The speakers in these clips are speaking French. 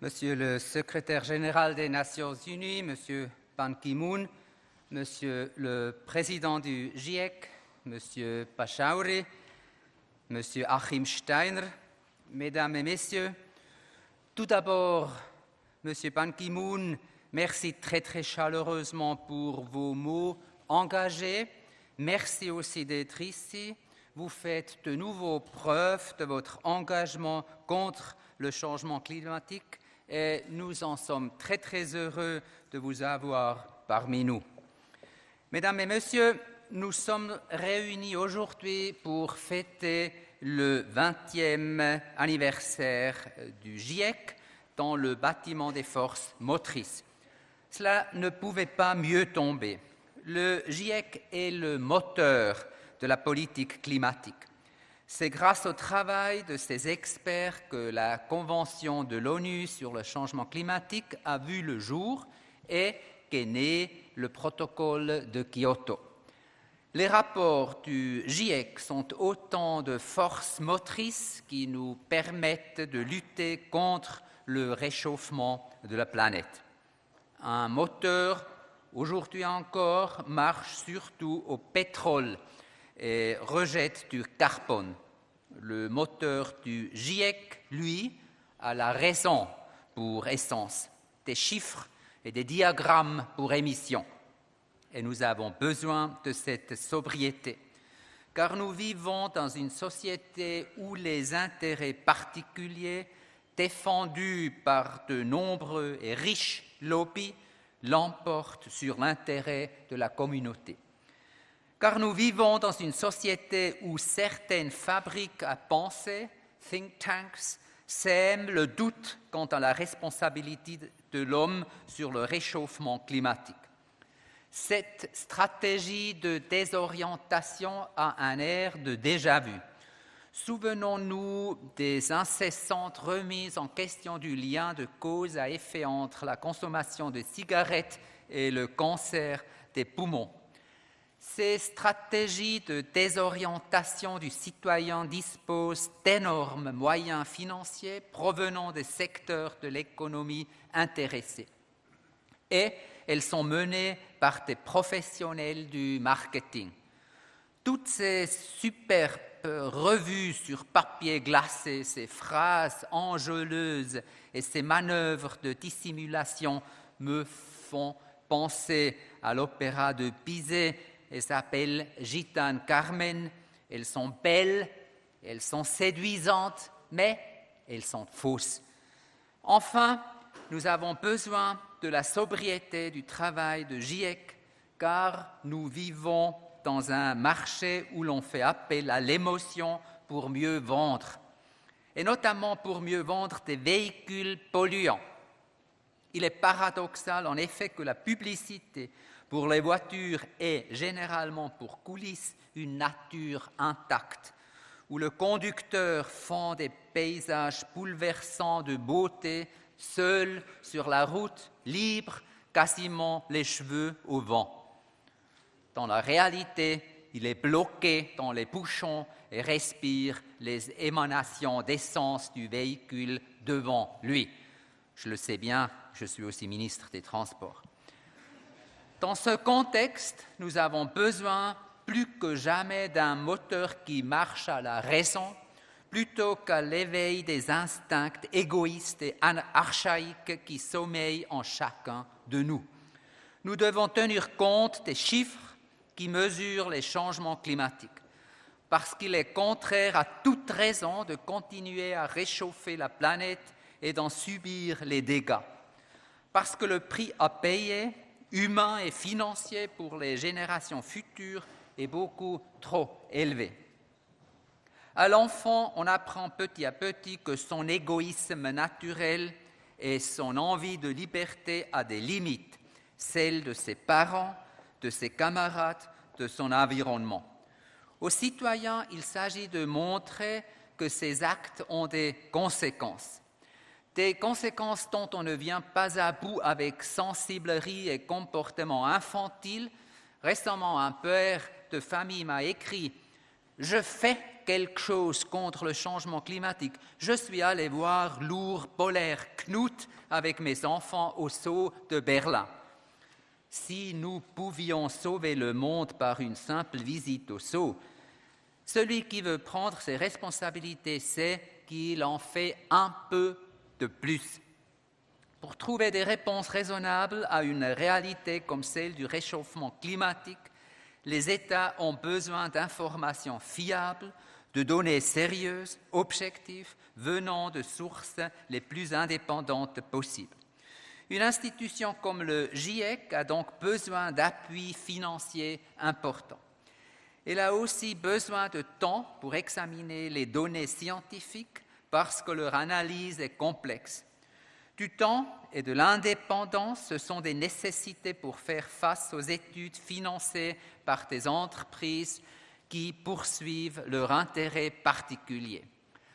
Monsieur le secrétaire général des Nations Unies, Monsieur Ban Ki-moon, Monsieur le président du GIEC, Monsieur Pachauri, Monsieur Achim Steiner, Mesdames et Messieurs, tout d'abord, Monsieur Ban Ki-moon, merci très chaleureusement pour vos mots engagés. Merci aussi d'être ici. Vous faites de nouveau preuve de votre engagement contre le changement climatique et nous en sommes très heureux de vous avoir parmi nous. Mesdames et Messieurs, nous sommes réunis aujourd'hui pour fêter le 20e anniversaire du GIEC dans le bâtiment des forces motrices. Cela ne pouvait pas mieux tomber. Le GIEC est le moteur de la politique climatique. C'est grâce au travail de ces experts que la Convention de l'ONU sur le changement climatique a vu le jour et qu'est né le protocole de Kyoto. Les rapports du GIEC sont autant de forces motrices qui nous permettent de lutter contre le réchauffement de la planète. Un moteur, aujourd'hui encore, marche surtout au pétrole et rejette du carbone. Le moteur du GIEC, lui, a la raison pour essence, des chiffres et des diagrammes pour émissions. Et nous avons besoin de cette sobriété, car nous vivons dans une société où les intérêts particuliers défendus par de nombreux et riches lobbies l'emportent sur l'intérêt de la communauté. Car nous vivons dans une société où certaines fabriques à penser, think tanks, sèment le doute quant à la responsabilité de l'homme sur le réchauffement climatique. Cette stratégie de désorientation a un air de déjà-vu. Souvenons-nous des incessantes remises en question du lien de cause à effet entre la consommation de cigarettes et le cancer des poumons. Ces stratégies de désorientation du citoyen disposent d'énormes moyens financiers provenant des secteurs de l'économie intéressés. Et elles sont menées par des professionnels du marketing. Toutes ces superbes revues sur papier glacé, ces phrases enjôleuses et ces manœuvres de dissimulation me font penser à l'opéra de Bizet. Elles s'appellent Gitane Carmen. Elles sont belles, elles sont séduisantes, mais elles sont fausses. Enfin, nous avons besoin de la sobriété du travail de GIEC, car nous vivons dans un marché où l'on fait appel à l'émotion pour mieux vendre, et notamment pour mieux vendre des véhicules polluants. Il est paradoxal en effet que la publicité pour les voitures ait généralement pour coulisses une nature intacte, où le conducteur fend des paysages bouleversants de beauté, seul sur la route, libre, quasiment les cheveux au vent. Dans la réalité, il est bloqué dans les bouchons et respire les émanations d'essence du véhicule devant lui. Je le sais bien, je suis aussi ministre des Transports. Dans ce contexte, nous avons besoin plus que jamais d'un moteur qui marche à la raison, plutôt qu'à l'éveil des instincts égoïstes et archaïques qui sommeillent en chacun de nous. Nous devons tenir compte des chiffres qui mesurent les changements climatiques, parce qu'il est contraire à toute raison de continuer à réchauffer la planète et d'en subir les dégâts, parce que le prix à payer, humain et financier pour les générations futures, est beaucoup trop élevé. À l'enfant, on apprend petit à petit que son égoïsme naturel et son envie de liberté a des limites, celles de ses parents, de ses camarades, de son environnement. Aux citoyens, il s'agit de montrer que ces actes ont des conséquences dont on ne vient pas à bout avec sensiblerie et comportement infantile. Récemment, un père de famille m'a écrit « Je fais quelque chose contre le changement climatique, je suis allé voir l'ours polaire Knut avec mes enfants au zoo de Berlin. Si nous pouvions sauver le monde par une simple visite au zoo, celui qui veut prendre ses responsabilités sait qu'il en fait un peu de plus. Pour trouver des réponses raisonnables à une réalité comme celle du réchauffement climatique, les États ont besoin d'informations fiables, de données sérieuses, objectives, venant de sources les plus indépendantes possibles. Une institution comme le GIEC a donc besoin d'appui financier important. Elle a aussi besoin de temps pour examiner les données scientifiques parce que leur analyse est complexe. Du temps et de l'indépendance, ce sont des nécessités pour faire face aux études financées par des entreprises qui poursuivent leur intérêt particulier.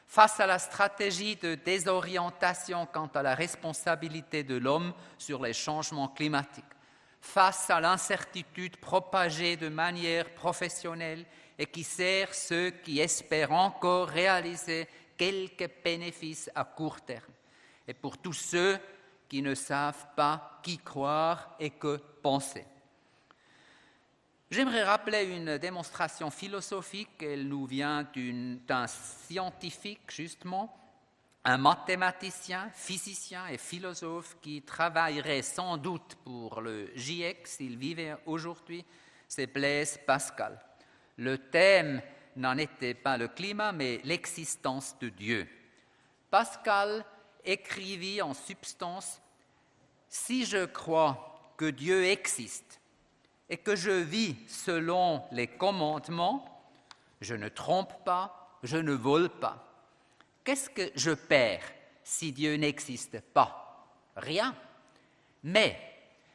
Face à la stratégie de désorientation quant à la responsabilité de l'homme sur les changements climatiques, face à l'incertitude propagée de manière professionnelle et qui sert ceux qui espèrent encore réaliser quelques bénéfices à court terme, et pour tous ceux qui ne savent pas qui croire et que penser. J'aimerais rappeler une démonstration philosophique. Elle nous vient d'un scientifique, justement, un mathématicien, physicien et philosophe qui travaillerait sans doute pour le GIEC s'il vivait aujourd'hui, c'est Blaise Pascal. Le thème n'en était pas le climat, mais l'existence de Dieu. Pascal écrivit en substance « Si je crois que Dieu existe et que je vis selon les commandements, je ne trompe pas, je ne vole pas. Qu'est-ce que je perds si Dieu n'existe pas? Rien. Mais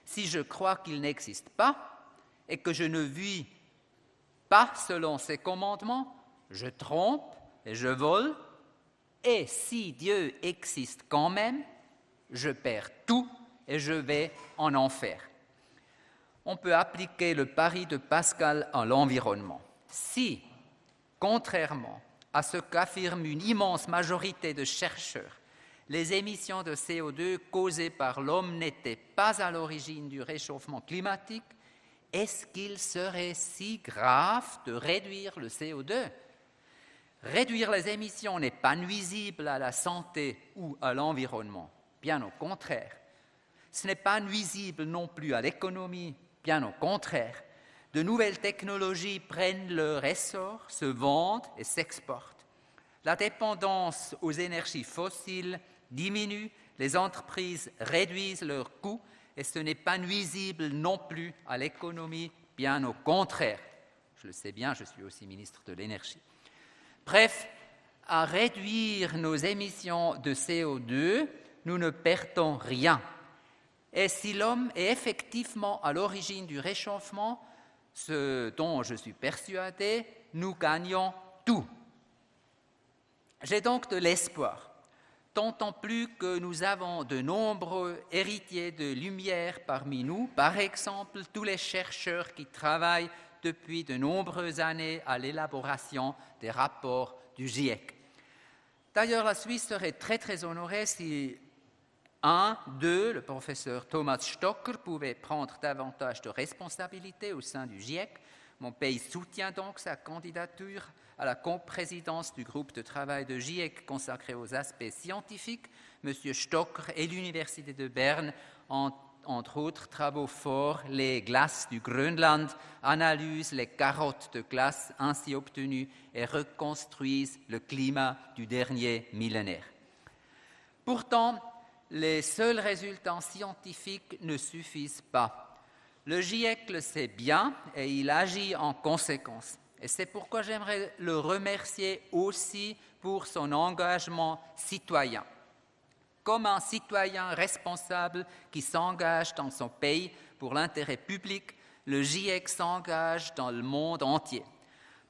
si je crois qu'il n'existe pas et que je ne vis pas selon ses commandements, je trompe et je vole. Et si Dieu existe quand même, je perds tout et je vais en enfer. » On peut appliquer le pari de Pascal à l'environnement. Si, contrairement à ce qu'affirme une immense majorité de chercheurs, les émissions de CO2 causées par l'homme n'étaient pas à l'origine du réchauffement climatique, est-ce qu'il serait si grave de réduire le CO2 ? Réduire les émissions n'est pas nuisible à la santé ou à l'environnement, bien au contraire. Ce n'est pas nuisible non plus à l'économie, bien au contraire. De nouvelles technologies prennent leur essor, se vendent et s'exportent. La dépendance aux énergies fossiles diminue, les entreprises réduisent leurs coûts et ce n'est pas nuisible non plus à l'économie, bien au contraire. Je le sais bien, je suis aussi ministre de l'Énergie. Bref, à réduire nos émissions de CO2, nous ne perdons rien. Et si l'homme est effectivement à l'origine du réchauffement, ce dont je suis persuadé, nous gagnons tout. J'ai donc de l'espoir, d'autant plus que nous avons de nombreux héritiers de lumière parmi nous, par exemple tous les chercheurs qui travaillent depuis de nombreuses années à l'élaboration des rapports du GIEC. D'ailleurs, la Suisse serait très très honorée si le professeur Thomas Stocker pouvait prendre davantage de responsabilités au sein du GIEC. Mon pays soutient donc sa candidature à la coprésidence du groupe de travail de GIEC consacré aux aspects scientifiques. M. Stocker et l'Université de Berne ont, entre autres travaux forts, les glaces du Groenland, analysent les carottes de glace ainsi obtenues et reconstruisent le climat du dernier millénaire. Pourtant, les seuls résultats scientifiques ne suffisent pas. Le GIEC le sait bien et il agit en conséquence. Et c'est pourquoi j'aimerais le remercier aussi pour son engagement citoyen. Comme un citoyen responsable qui s'engage dans son pays pour l'intérêt public, le GIEC s'engage dans le monde entier.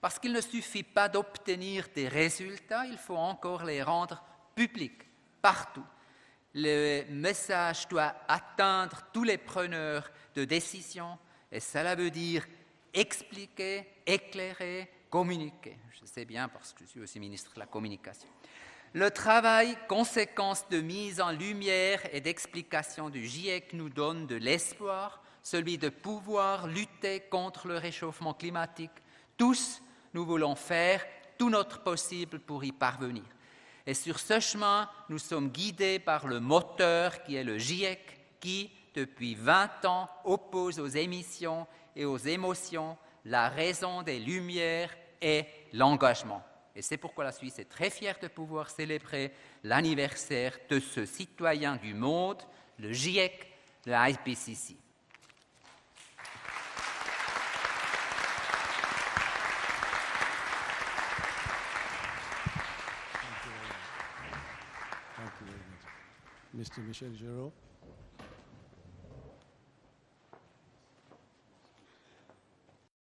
Parce qu'il ne suffit pas d'obtenir des résultats, il faut encore les rendre publics, partout. Le message doit atteindre tous les preneurs de décision et cela veut dire expliquer, éclairer, communiquer. Je sais bien parce que je suis aussi ministre de la communication. Le travail, conséquence de mise en lumière et d'explication du GIEC nous donne de l'espoir, celui de pouvoir lutter contre le réchauffement climatique. Tous, nous voulons faire tout notre possible pour y parvenir. Et sur ce chemin, nous sommes guidés par le moteur qui est le GIEC, qui, depuis 20 ans, oppose aux émissions et aux émotions la raison des lumières et l'engagement. Et c'est pourquoi la Suisse est très fière de pouvoir célébrer l'anniversaire de ce citoyen du monde, le GIEC, le IPCC. Mr. Michel Giraud.